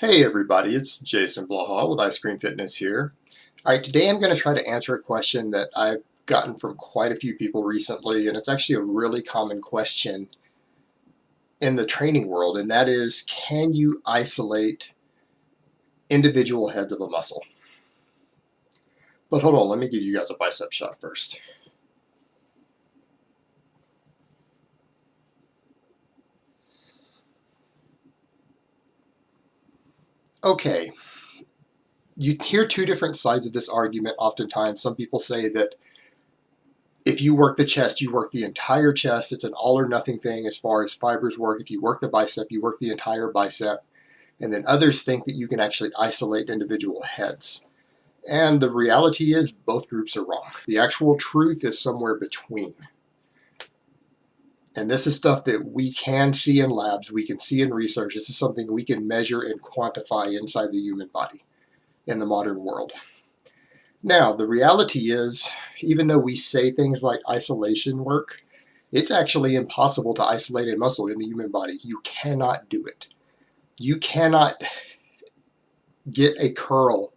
Hey everybody, it's Jason Blaha with Ice Cream Fitness here. Alright, today I'm going to try to answer a question that I've gotten from quite a few people recently, and it's actually a really common question in the training world, and that is, can you isolate individual heads of a muscle? But hold on, let me give you guys a bicep shot first. Okay, you hear two different sides of this argument oftentimes. Some people say that if you work the chest, you work the entire chest. It's an all or nothing thing as far as fibers work. If you work the bicep, you work the entire bicep. And then others think that you can actually isolate individual heads. And the reality is both groups are wrong. The actual truth is somewhere between. And this is stuff that we can see in labs, we can see in research. This is something we can measure and quantify inside the human body in the modern world. Now, the reality is, even though we say things like isolation work, it's actually impossible to isolate a muscle in the human body. You cannot do it. You cannot get a curl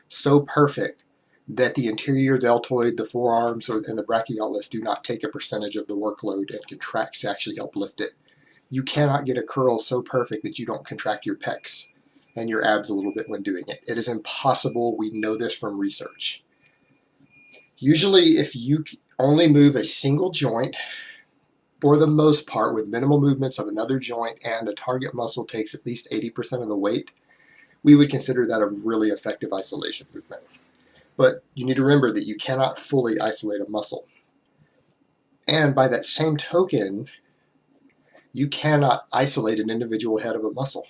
so perfect that the anterior deltoid, the forearms, and the brachialis do not take a percentage of the workload and contract to actually help lift it. You cannot get a curl so perfect that you don't contract your pecs and your abs a little bit when doing it. It is impossible. We know this from research. Usually, if you only move a single joint, for the most part, with minimal movements of another joint, and the target muscle takes at least 80% of the weight, we would consider that a really effective isolation movement. But you need to remember that you cannot fully isolate a muscle. And by that same token, you cannot isolate an individual head of a muscle.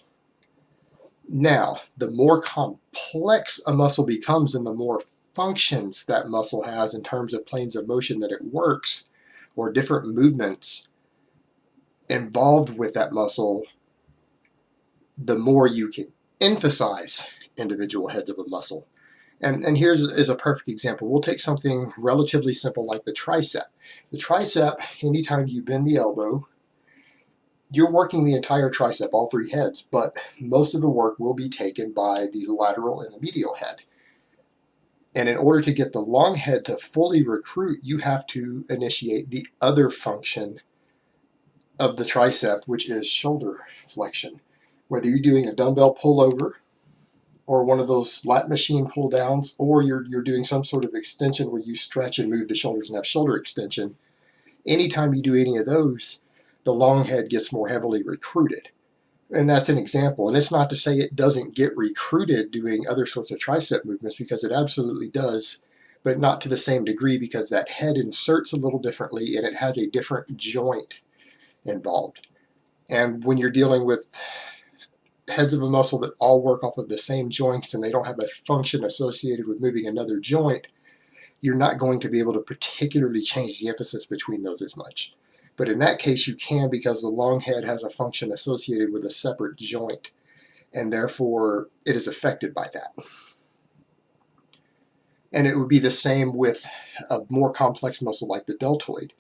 Now, the more complex a muscle becomes and the more functions that muscle has in terms of planes of motion that it works, or different movements involved with that muscle, the more you can emphasize individual heads of a muscle. And here's is a perfect example. We'll take something relatively simple like the tricep. The tricep, anytime you bend the elbow, you're working the entire tricep, all three heads, but most of the work will be taken by the lateral and the medial head. And in order to get the long head to fully recruit, you have to initiate the other function of the tricep, which is shoulder flexion. Whether you're doing a dumbbell pullover, or one of those lat machine pull downs, or you're doing some sort of extension where you stretch and move the shoulders and have shoulder extension, anytime you do any of those, the long head gets more heavily recruited. And that's an example. And it's not to say it doesn't get recruited doing other sorts of tricep movements, because it absolutely does, but not to the same degree, because that head inserts a little differently and it has a different joint involved. And when you're dealing with heads of a muscle that all work off of the same joints and they don't have a function associated with moving another joint, you're not going to be able to particularly change the emphasis between those as much. But in that case you can, because the long head has a function associated with a separate joint, and therefore it is affected by that. And it would be the same with a more complex muscle like the deltoid.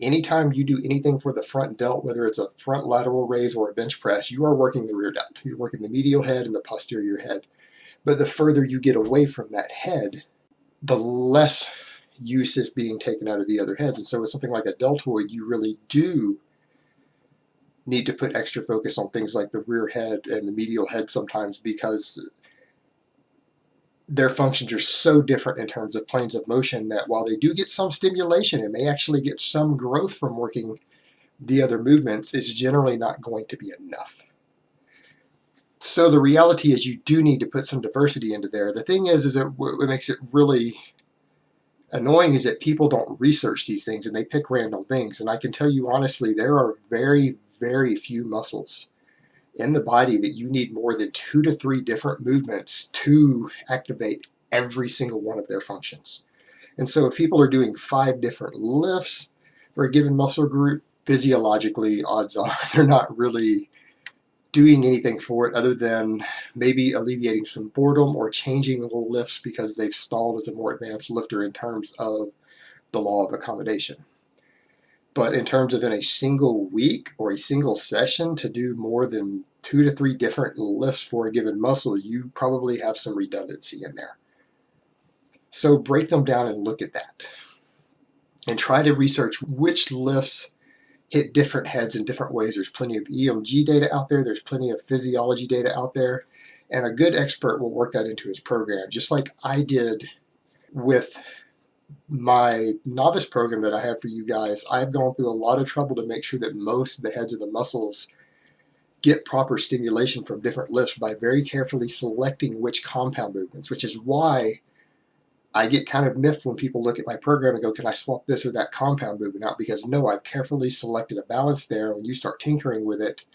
Anytime you do anything for the front delt, whether it's a front lateral raise or a bench press, you are working the rear delt. You're working the medial head and the posterior head. But the further you get away from that head, the less use is being taken out of the other heads. And so with something like a deltoid, you really do need to put extra focus on things like the rear head and the medial head sometimes, because their functions are so different in terms of planes of motion that while they do get some stimulation and may actually get some growth from working the other movements, it's generally not going to be enough. So the reality is you do need to put some diversity into there. The thing is that what makes it really annoying is that people don't research these things and they pick random things. And I can tell you honestly, there are very, very few muscles in the body that you need more than 2 to 3 different movements to activate every single one of their functions. And so if people are doing 5 different lifts for a given muscle group, physiologically, odds are they're not really doing anything for it other than maybe alleviating some boredom or changing little lifts because they've stalled as a more advanced lifter in terms of the law of accommodation. But in terms of in a single week or a single session to do more than 2 to 3 different lifts for a given muscle, you probably have some redundancy in there. So break them down and look at that. And try to research which lifts hit different heads in different ways. There's plenty of EMG data out there. There's plenty of physiology data out there. And a good expert will work that into his program, just like I did with my novice program that I have for you guys. I've gone through a lot of trouble to make sure that most of the heads of the muscles get proper stimulation from different lifts by very carefully selecting which compound movements, which is why I get kind of miffed when people look at my program and go, can I swap this or that compound movement out? Because no, I've carefully selected a balance there. When you start tinkering with it,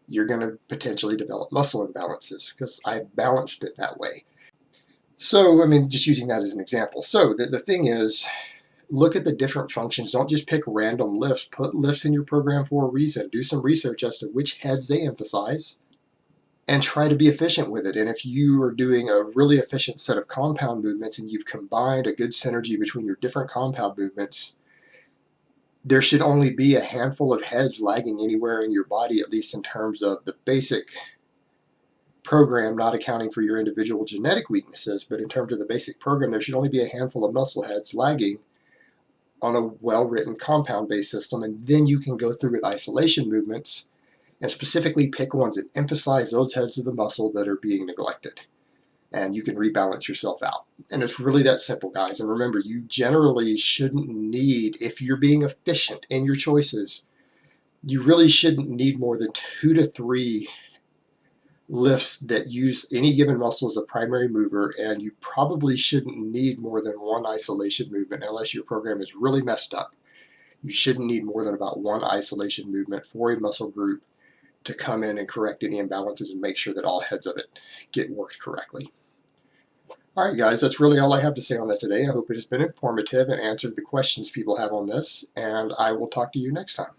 you're going to potentially develop muscle imbalances because I balanced it that way. So, I mean, just using that as an example. So the thing is, look at the different functions. Don't just pick random lifts. Put lifts in your program for a reason. Do some research as to which heads they emphasize and try to be efficient with it. And if you are doing a really efficient set of compound movements and you've combined a good synergy between your different compound movements, there should only be a handful of heads lagging anywhere in your body, at least in terms of the basic program, not accounting for your individual genetic weaknesses, but in terms of the basic program, there should only be a handful of muscle heads lagging on a well-written compound-based system. And then you can go through with isolation movements and specifically pick ones that emphasize those heads of the muscle that are being neglected. And you can rebalance yourself out. And it's really that simple, guys. And remember, you generally shouldn't need, if you're being efficient in your choices, you really shouldn't need more than 2 to 3 lifts that use any given muscle as a primary mover, and you probably shouldn't need more than 1 isolation movement unless your program is really messed up. You shouldn't need more than about 1 isolation movement for a muscle group to come in and correct any imbalances and make sure that all heads of it get worked correctly. All right, guys, that's really all I have to say on that today. I hope it has been informative and answered the questions people have on this, and I will talk to you next time.